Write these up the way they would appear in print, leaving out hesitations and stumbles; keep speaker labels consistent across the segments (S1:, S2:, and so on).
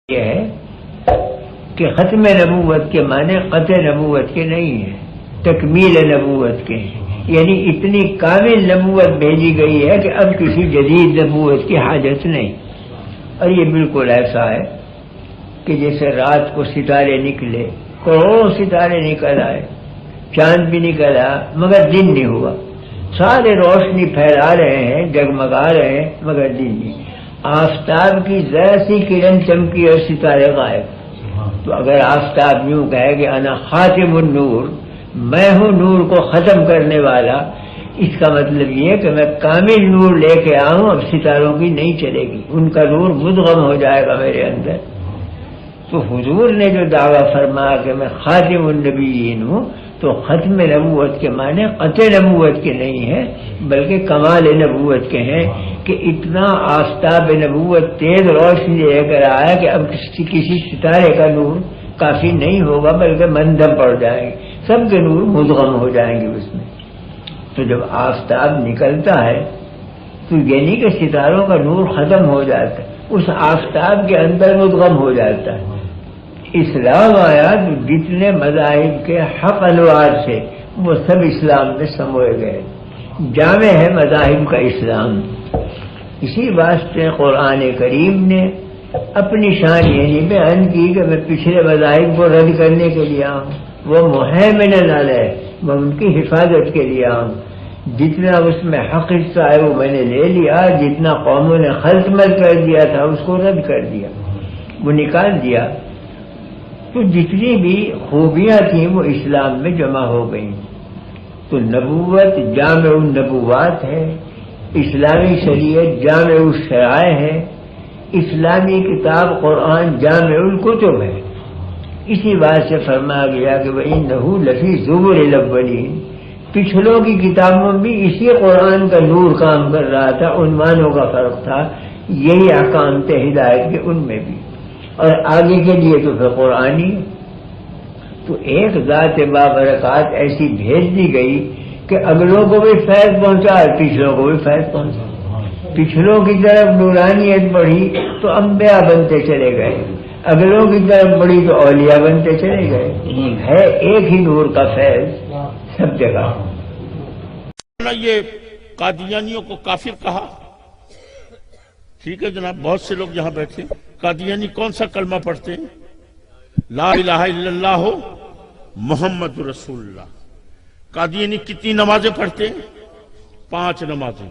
S1: یہ ہے کہ ختم نبوت کے معنی قطع نبوت کے نہیں ہیں، تکمیل نبوت کے ہیں، یعنی اتنی کامل نبوت بھیجی گئی ہے کہ اب کسی جدید نبوت کی حاجت نہیں۔ اور یہ بالکل ایسا ہے کہ جیسے رات کو ستارے نکلے، کروڑوں ستارے نکل آئے، چاند بھی نکلا مگر دن نہیں ہوا، سارے روشنی پھیلا رہے ہیں، جگمگا رہے ہیں مگر دن نہیں۔ آفتاب کی ذرا سی کرن چمکی اور ستارے غائب۔ تو اگر آفتاب یوں کہے کہ انا خاتم النور، میں ہوں نور کو ختم کرنے والا، اس کا مطلب یہ کہ میں کامل نور لے کے آؤں، اب ستاروں کی نہیں چلے گی، ان کا نور مدغم ہو جائے گا میرے اندر۔ تو حضور نے جو دعویٰ فرمایا کہ میں خاتم النبیین ہوں، تو ختم نبوت کے معنی قطع نبوت کے نہیں ہے بلکہ کمال نبوت کے ہیں کہ اتنا آفتاب نبوت تیز روشنی لے کر آیا کہ اب کسی ستارے کا نور کافی نہیں ہوگا بلکہ مندھم پڑ جائیں گے، سب کے نور مدغم ہو جائیں گے اس میں۔ تو جب آفتاب نکلتا ہے تو یعنی کہ ستاروں کا نور ختم ہو جاتا ہے، اس آفتاب کے اندر مدغم ہو جاتا ہے۔ اسلام آیا تو جتنے مذاہب کے حق انوار سے وہ سب اسلام میں سموئے گئے، جامع ہے مذاہب کا اسلام۔ اسی واسطے قرآن کریم نے اپنی شان یعنی بیان کی کہ میں پچھلے مذاہب کو رد کرنے کے لیے آؤں، وہ مہیمن علیہ، میں ان کی حفاظت کے لیے آؤں، جتنا اس میں حق حصہ ہے وہ میں نے لے لیا، جتنا قوموں نے خلط مل کر دیا تھا اس کو رد کر دیا، وہ نکال دیا۔ تو جتنی بھی خوبیاں تھیں وہ اسلام میں جمع ہو گئیں۔ تو نبوت جامع النبوات ہے، اسلامی شریعت جامع الشرائع ہے، اسلامی کتاب قرآن جامع الکتب ہے۔ اسی بات سے فرمایا گیا کہ وَإِنَّهُ لَفِي زُبُرِ الْأَوَّلِينَ، پچھلوں کی کتابوں میں بھی اسی قرآن کا نور کام کر رہا تھا، عنوانوں کا فرق تھا، یہی احکام تھے ہدایت کے ان میں بھی، اور آگے کے لیے تو پھر قرآنی۔ تو ایک ذات بابرکات ایسی بھیج دی گئی کہ اگلوں کو بھی فیض پہنچا اور پچھلوں کو بھی فیض پہنچا۔ پچھلوں کی طرف نورانیت بڑھی تو انبیاء بنتے چلے گئے، اگلوں کی طرف بڑھی تو اولیاء بنتے چلے گئے، ہے ایک ہی نور کا فیض سب جگہ۔
S2: یہ قادیانیوں کو کافر کہا، ٹھیک ہے جناب، بہت سے لوگ یہاں بیٹھے، قادیانی کون سا کلمہ پڑھتے ہیں؟ لا الہ الا اللہ محمد رسول اللہ۔ قادیانی کتنی نمازیں پڑھتے ہیں؟ 5 نمازیں۔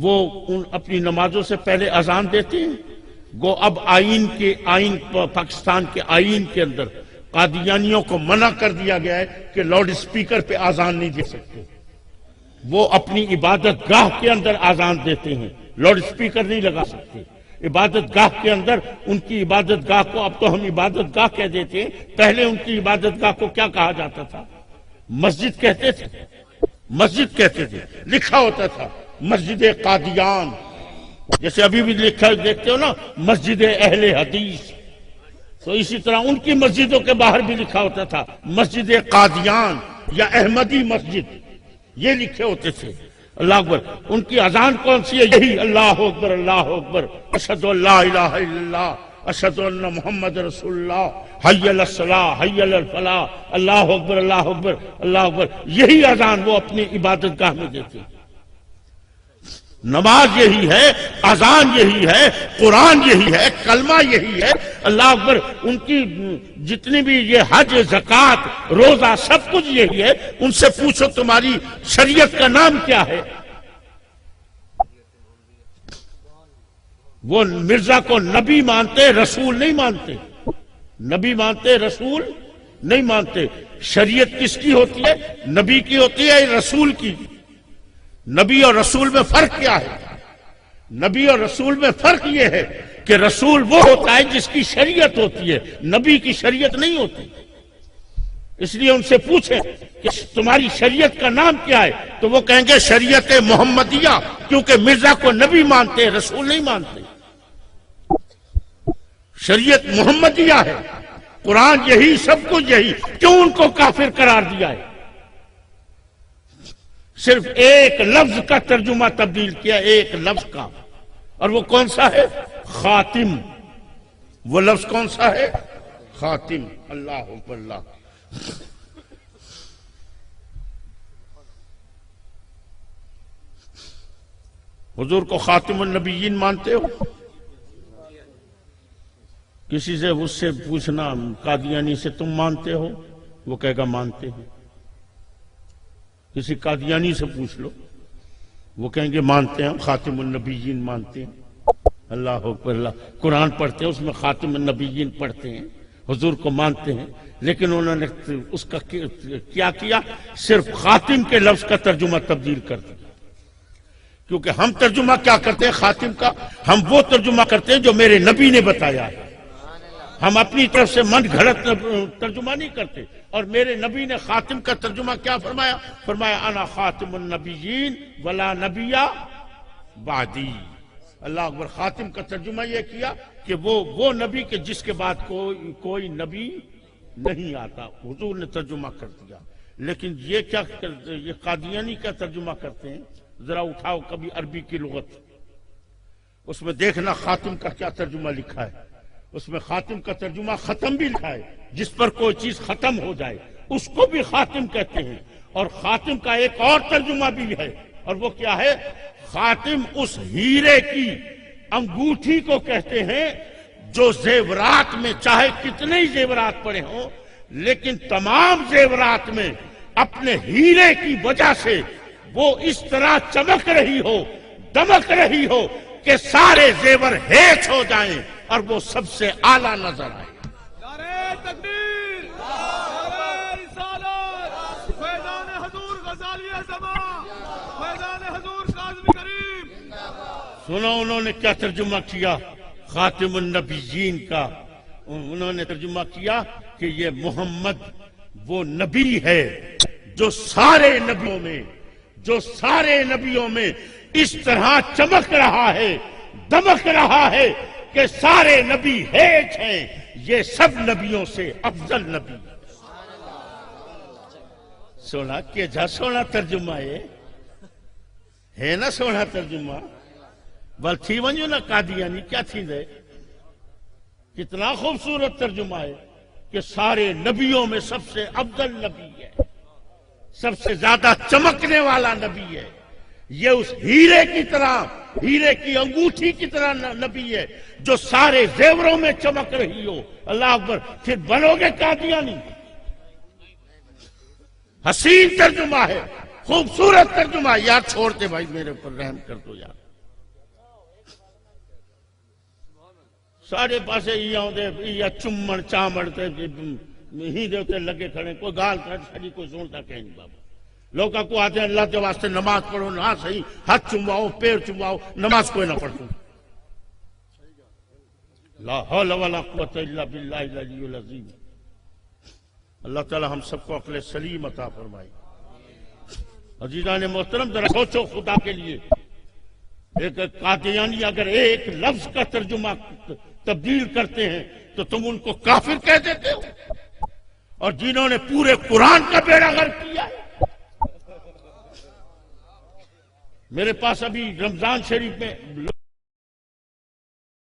S2: وہ اپنی نمازوں سے پہلے اذان دیتے ہیں، گو اب آئین پاکستان کے آئین کے اندر قادیانیوں کو منع کر دیا گیا ہے کہ لاؤڈ اسپیکر پہ اذان نہیں دے سکتے، وہ اپنی عبادت گاہ کے اندر اذان دیتے ہیں، لاؤڈ اسپیکر نہیں لگا سکتے۔ عبادت گاہ کے اندر ان کی عبادت گاہ کو اب تو ہم عبادت گاہ کہہ دیتے ہیں، پہلے ان کی عبادت گاہ کو کیا کہا جاتا تھا؟ مسجد کہتے تھے، مسجد کہتے تھے، لکھا ہوتا تھا مسجد قادیان، جیسے ابھی بھی لکھا دیکھتے ہو نا مسجد اہل حدیث، تو اسی طرح ان کی مسجدوں کے باہر بھی لکھا ہوتا تھا مسجد قادیان یا احمدی مسجد، یہ لکھے ہوتے تھے۔ اللہ اکبر، ان کی اذان کون سی ہے؟ یہی اللہ اکبر اللہ اکبر، اشہد ان لا الہ الا اللہ، اشہد ان محمد رسول اللہ، حی علی الصلاۃ حی علی الفلاح، اللہ اکبر اللہ اکبر اللہ اکبر، یہی اذان وہ اپنی عبادت گاہ میں دیتے ہیں۔ نماز یہی ہے، اذان یہی ہے، قرآن یہی ہے، کلمہ یہی ہے، اللہ اکبر۔ ان کی جتنی بھی یہ حج زکوٰۃ روزہ سب کچھ یہی ہے۔ ان سے پوچھو تمہاری شریعت کا نام کیا ہے؟ وہ مرزا کو نبی مانتے، رسول نہیں مانتے، نبی مانتے رسول نہیں مانتے۔ شریعت کس کی ہوتی ہے؟ نبی کی ہوتی ہے یا رسول کی؟ نبی اور رسول میں فرق کیا ہے؟ نبی اور رسول میں فرق یہ ہے کہ رسول وہ ہوتا ہے جس کی شریعت ہوتی ہے، نبی کی شریعت نہیں ہوتی۔ اس لیے ان سے پوچھیں کہ تمہاری شریعت کا نام کیا ہے، تو وہ کہیں گے شریعت محمدیہ، کیونکہ مرزا کو نبی مانتے رسول نہیں مانتے۔ شریعت محمدیہ ہے، قرآن یہی، سب کچھ یہی، کیوں ان کو کافر قرار دیا ہے؟ صرف ایک لفظ کا ترجمہ تبدیل کیا، ایک لفظ کا، اور وہ کون سا ہے؟ خاتم۔ وہ لفظ کون سا ہے؟ خاتم. اللہ اکبر اللہ. حضور کو خاتم النبیین مانتے ہو؟ کسی سے اس سے پوچھنا قادیانی سے تم مانتے ہو؟ وہ کہے گا مانتے ہیں. کسی قادیانی سے پوچھ لو، وہ کہیں گے مانتے ہیں، خاتم النبیین مانتے ہیں. اللہ اکبر اللہ. قرآن پڑھتے ہیں، اس میں خاتم النبیین پڑھتے ہیں، حضور کو مانتے ہیں، لیکن انہوں نے اس کا کیا کیا؟ صرف خاتم کے لفظ کا ترجمہ تبدیل کر دیا. کیونکہ ہم ترجمہ کیا کرتے ہیں خاتم کا؟ ہم وہ ترجمہ کرتے ہیں جو میرے نبی نے بتایا ہے. ہم اپنی طرف سے من گھڑت ترجمہ نہیں کرتے. اور میرے نبی نے خاتم کا ترجمہ کیا فرمایا؟ فرمایا انا خاتم النبیین ولا نبی بعدی. اللہ اکبر. خاتم کا ترجمہ یہ کیا کہ وہ نبی کے جس کے بعد کوئی نبی نہیں آتا. حضور نے ترجمہ کر دیا. لیکن یہ کیا یہ قادیانی کا ترجمہ کرتے ہیں؟ ذرا اٹھاؤ کبھی عربی کی لغت، اس میں دیکھنا خاتم کا کیا ترجمہ لکھا ہے. اس میں خاتم کا ترجمہ ختم بھی لکھا ہے. جس پر کوئی چیز ختم ہو جائے اس کو بھی خاتم کہتے ہیں. اور خاتم کا ایک اور ترجمہ بھی ہے، اور وہ کیا ہے؟ خاتم اس ہیرے کی انگوٹھی کو کہتے ہیں جو زیورات میں چاہے کتنے ہی زیورات پڑے ہوں، لیکن تمام زیورات میں اپنے ہیرے کی وجہ سے وہ اس طرح چمک رہی ہو، دمک رہی ہو کہ سارے زیور ہیچ ہو جائیں اور وہ سب سے اعلیٰ نظر آئے.
S3: نعرہ تکبیر، نعرہ رسالت، فیضان حضور غزالی زمان، فیضان حضور کاظمی کریم.
S2: سنو انہوں نے کیا ترجمہ کیا خاتم النبیین کا. انہوں نے ترجمہ کیا کہ یہ محمد وہ نبی ہے جو سارے نبیوں میں اس طرح چمک رہا ہے، دمک رہا ہے کہ سارے نبی ہیچ ہیں. یہ سب نبیوں سے افضل نبی. سونا کہ جا سونا ترجمہ ہے نا سونا ترجمہ. بل تھی ونجو نا قادیانی کیا تھی دے. کتنا خوبصورت ترجمہ ہے کہ سارے نبیوں میں سب سے افضل نبی ہے، سب سے زیادہ چمکنے والا نبی ہے. یہ اس ہیرے کی طرح، ہیرے کی انگوٹھی کی طرح نبی ہے جو سارے زیوروں میں چمک رہی ہو. اللہ اکبر. پھر بنو گے قادیانی. حسین ترجمہ ہے، خوبصورت ترجمہ. یار چھوڑتے بھائی، میرے اوپر رحم کر دو یار. سارے پاسے یہ چمن چامڑ ہی دیوتے لگے کھڑے. کوئی گال کھڑی، کوئی سنتا کہیں نہیں. بابا لوگ کو آتے ہیں اللہ کے واسطے نماز پڑھو. نہ صحیح، ہاتھ چمواؤ، پیر چمواؤ، نماز کوئی نہ پڑھو. لا حول ولا قوت الا باللہ العلی العظیم. اللہ تعالی ہم سب کو عقل سلیم عطا فرمائے. عزیزان محترم، ذرا سوچو خدا کے لیے. ایک قادیانی اگر ایک لفظ کا ترجمہ تبدیل کرتے ہیں تو تم ان کو کافر کہہ دیتے ہو. اور جنہوں نے پورے قرآن کا بیڑا غرق کیا ہے. میرے پاس ابھی رمضان شریف میں